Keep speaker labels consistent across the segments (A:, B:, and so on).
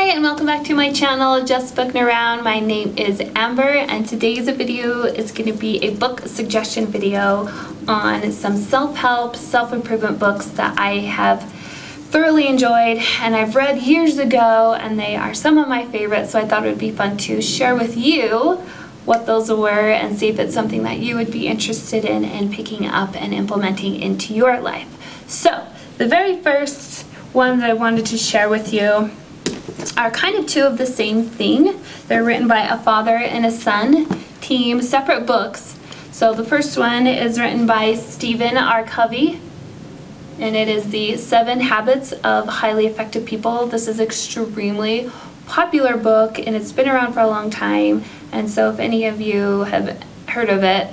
A: Hi, and welcome back to my channel, Just Booking Around. My name is Amber, and today's video is going to be a book suggestion video on some self-help, self-improvement books that I have thoroughly enjoyed and I've read years ago, and they are some of my favorites, so I thought it would be fun to share with you what those were and see if it's something that you would be interested in picking up and implementing into your life. So, the very first ones I wanted to share with you are kind of two of the same thing. They're written by a father and a son team, separate books. So the first one is written by Stephen R. Covey, and it is the 7 Habits of Highly Effective People. This is an extremely popular book, and it's been around for a long time. And so if any of you have heard of it,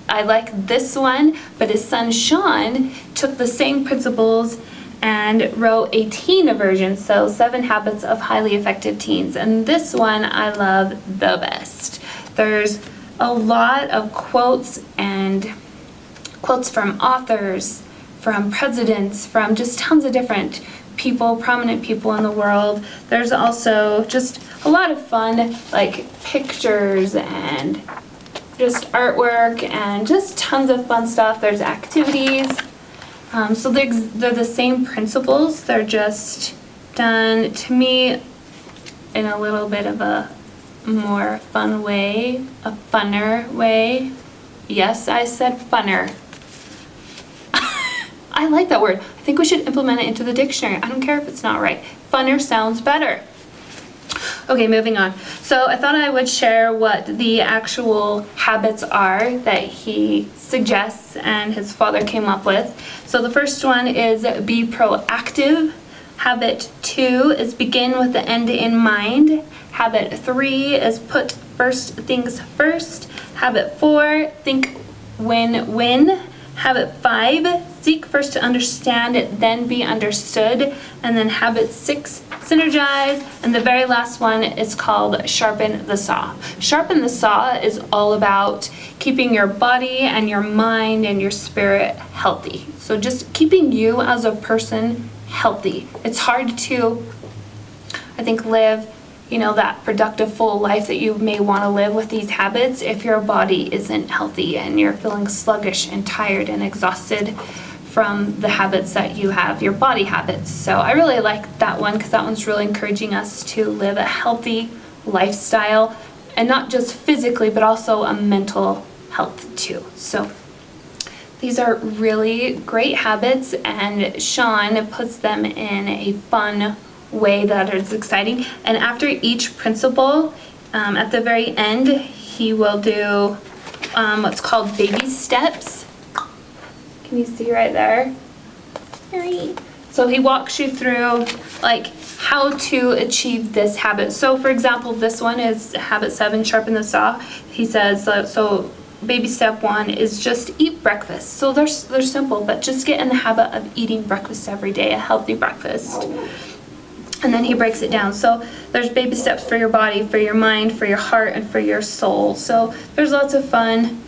A: I like this one, but his son Sean took the same principles and wrote a teen version, so 7 Habits of Highly Effective Teens. And this one I love the best. There's a lot of quotes and quotes from authors, from presidents, from just tons of different people, prominent people in the world. There's also just a lot of fun, like pictures and just artwork and just tons of fun stuff. There's activities. So they're the same principles, they're just done, to me, in a little bit of a more fun way, a funner way. Yes, I said funner. I like that word. I think we should implement it into the dictionary. I don't care if it's not right. Funner sounds better. Okay, moving on. So I thought I would share what the actual habits are that he suggests and his father came up with. So the first one is be proactive. Habit 2 is begin with the end in mind. Habit 3 is put first things first. Habit 4, think win-win. Habit 5, seek first to understand, then be understood. And then habit 6, synergize. And the very last one is called sharpen the saw. Sharpen the saw is all about keeping your body and your mind and your spirit healthy. So just keeping you as a person healthy. It's hard to, I think, live that productive full life that you may want to live with these habits if your body isn't healthy and you're feeling sluggish and tired and exhausted from the habits that you have, your body habits. So I really like that one because that one's really encouraging us to live a healthy lifestyle, and not just physically but also a mental health too. So these are really great habits, and Sean puts them in a fun way that is exciting. And after each principle, at the very end, he will do what's called baby steps. Can you see right there? So he walks you through like how to achieve this habit. So for example, this one is habit 7, sharpen the saw. He says, so baby step 1 is just eat breakfast. So they're simple, but just get in the habit of eating breakfast every day, a healthy breakfast. And then he breaks it down. So there's baby steps for your body, for your mind, for your heart, and for your soul. So there's lots of fun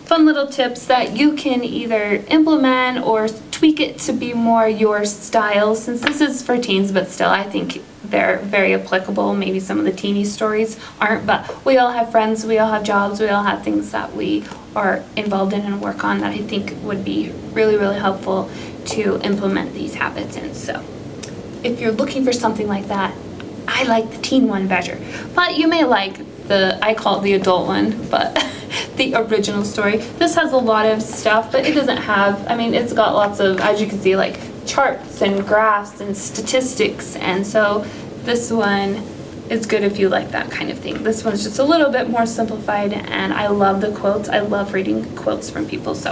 A: little tips that you can either implement or tweak it to be more your style. Since this is for teens, but still I think they're very applicable. Maybe some of the teeny stories aren't, but we all have friends, we all have jobs, we all have things that we are involved in and work on that I think would be really, really helpful to implement these habits in. So if you're looking for something like that, I like the teen one better. But you may like I call it the adult one, but the original story. This has a lot of stuff, but it doesn't have, it's got lots of, as you can see, like charts and graphs and statistics. And so this one is good if you like that kind of thing. This one's just a little bit more simplified, and I love the quotes. I love reading quotes from people. So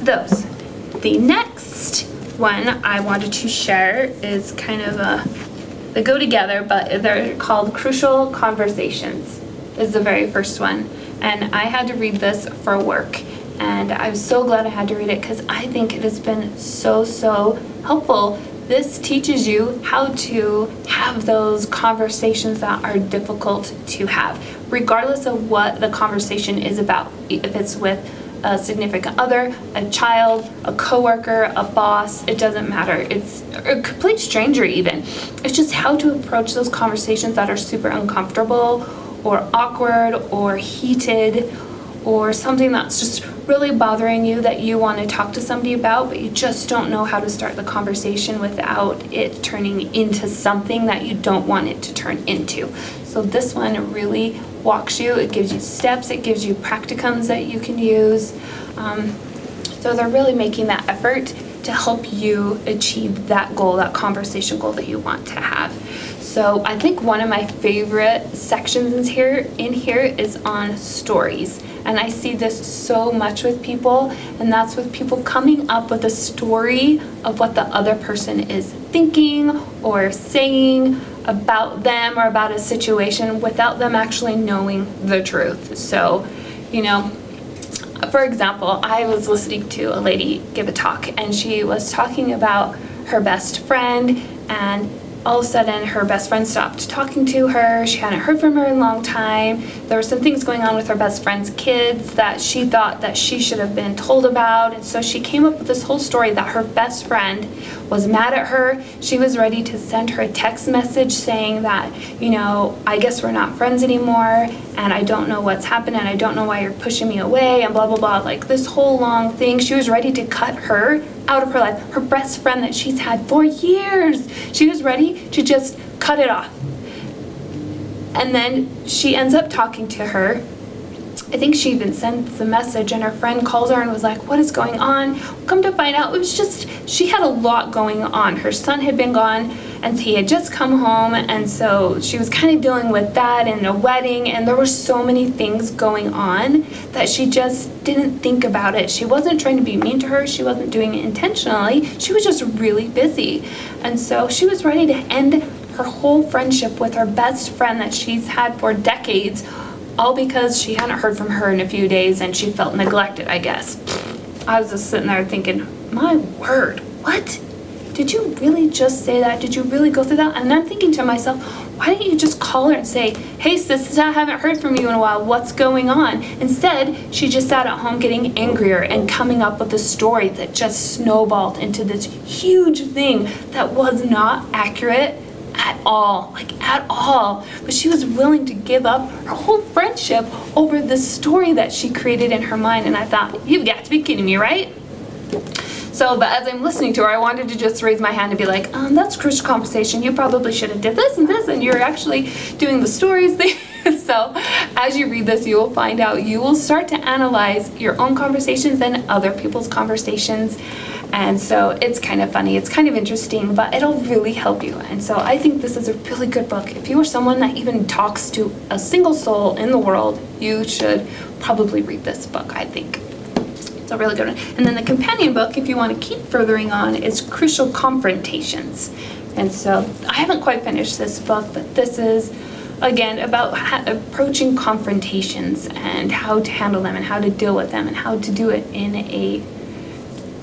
A: those. The next one I wanted to share is kind of they go together, but they're called Crucial Conversations is the very first one. And I had to read this for work, and I was so glad I had to read it because I think it has been so helpful. This teaches you how to have those conversations that are difficult to have, regardless of what the conversation is about. If it's with a significant other, a child, a coworker, a boss, it doesn't matter. It's a complete stranger even. It's just how to approach those conversations that are super uncomfortable or awkward or heated or something that's just really bothering you that you want to talk to somebody about, but you just don't know how to start the conversation without it turning into something that you don't want it to turn into. So this one really walks you, it gives you steps, it gives you practicums that you can use. So they're really making that effort to help you achieve that goal, that conversation goal that you want to have. So I think one of my favorite sections in here is on stories. And I see this so much with people, and that's with people coming up with a story of what the other person is thinking or saying about them or about a situation without them actually knowing the truth. So, for example, I was listening to a lady give a talk, and she was talking about her best friend, and all of a sudden her best friend stopped talking to her. She hadn't heard from her in a long time. There were some things going on with her best friend's kids that she thought that she should have been told about. And so she came up with this whole story that her best friend was mad at her. She was ready to send her a text message saying that, I guess we're not friends anymore, and I don't know what's happened, and I don't know why you're pushing me away, and blah, blah, blah. Like this whole long thing. She was ready to cut her out of her life, her best friend that she's had for years. She was ready to just cut it off. And then she ends up talking to her. I think she even sent the message, and her friend calls her and was like, what is going on? Come to find out, it was just, she had a lot going on. Her son had been gone, and he had just come home, and so she was kind of dealing with that and a wedding, and there were so many things going on that she just didn't think about it. She wasn't trying to be mean to her. She wasn't doing it intentionally. She was just really busy. And so she was ready to end her whole friendship with her best friend that she's had for decades, all because she hadn't heard from her in a few days and she felt neglected, I guess. I was just sitting there thinking, my word, what? Did you really just say that? Did you really go through that? And I'm thinking to myself, why didn't you just call her and say, hey sis, I haven't heard from you in a while, what's going on? Instead, she just sat at home getting angrier and coming up with a story that just snowballed into this huge thing that was not accurate at all, but she was willing to give up her whole friendship over this story that she created in her mind. And I thought, you've got to be kidding me, right? So, but as I'm listening to her, I wanted to just raise my hand and be like, that's crucial conversation. You probably should have did this and this, and you're actually doing the stories thing. So as you read this, you will find out, you will start to analyze your own conversations and other people's conversations. And so it's kind of funny, it's kind of interesting, but it'll really help you. And so I think this is a really good book. If you are someone that even talks to a single soul in the world, you should probably read this book, I think. It's a really good one. And then the companion book, if you want to keep furthering on, is Crucial Confrontations. And so I haven't quite finished this book, but this is, again, about approaching confrontations and how to handle them and how to deal with them and how to do it in a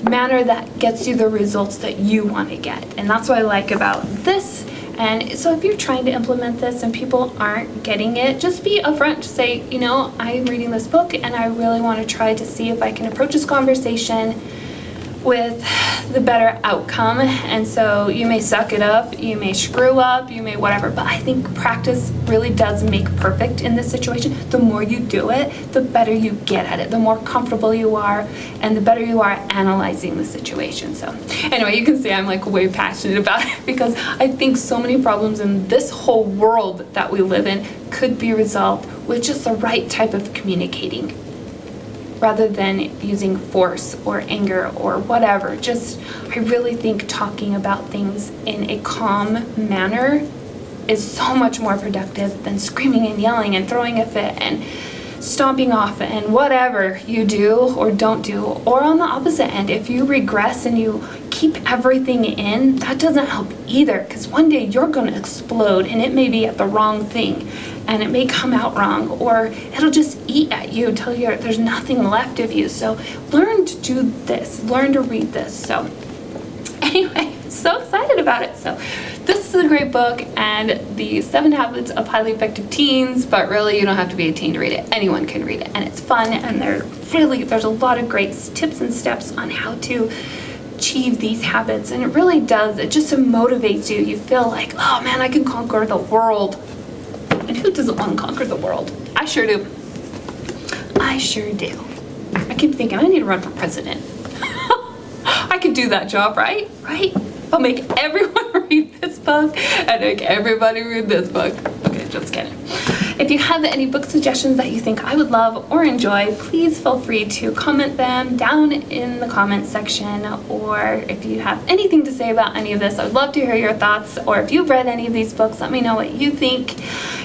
A: manner that gets you the results that you want to get. And that's what I like about this. And so if you're trying to implement this and people aren't getting it, just be upfront. Just say, I'm reading this book and I really want to try to see if I can approach this conversation with the better outcome. And so you may suck it up, you may screw up, you may whatever, but I think practice really does make perfect in this situation. The more you do it, the better you get at it, the more comfortable you are, and the better you are at analyzing the situation. So anyway, you can see I'm like way passionate about it because I think so many problems in this whole world that we live in could be resolved with just the right type of communicating, rather than using force or anger or whatever. I really think talking about things in a calm manner is so much more productive than screaming and yelling and throwing a fit and stomping off and whatever you do or don't do. Or on the opposite end, if you regress and you keep everything in, that doesn't help either, because one day you're going to explode and it may be at the wrong thing and it may come out wrong, or it'll just eat at you till there's nothing left of you. So learn to do this, learn to read this. So anyway, so excited about it. So this is a great book, and the 7 Habits of Highly Effective Teens, but really you don't have to be a teen to read it. Anyone can read it, and it's fun, and there's a lot of great tips and steps on how to achieve these habits, and it just motivates you. You feel like, oh man, I can conquer the world. And who doesn't want to conquer the world? I sure do. I sure do. I keep thinking I need to run for president. I could do that job, right? Right? I'll make everyone read this book and make everybody read this book. Okay, just kidding. If you have any book suggestions that you think I would love or enjoy, please feel free to comment them down in the comments section, or if you have anything to say about any of this, I would love to hear your thoughts, or if you've read any of these books, let me know what you think.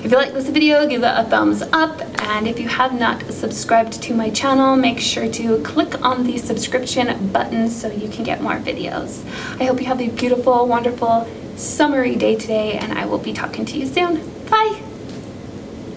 A: If you like this video, give it a thumbs up, and if you have not subscribed to my channel, make sure to click on the subscription button so you can get more videos. I hope you have a beautiful, wonderful, summery day today, and I will be talking to you soon.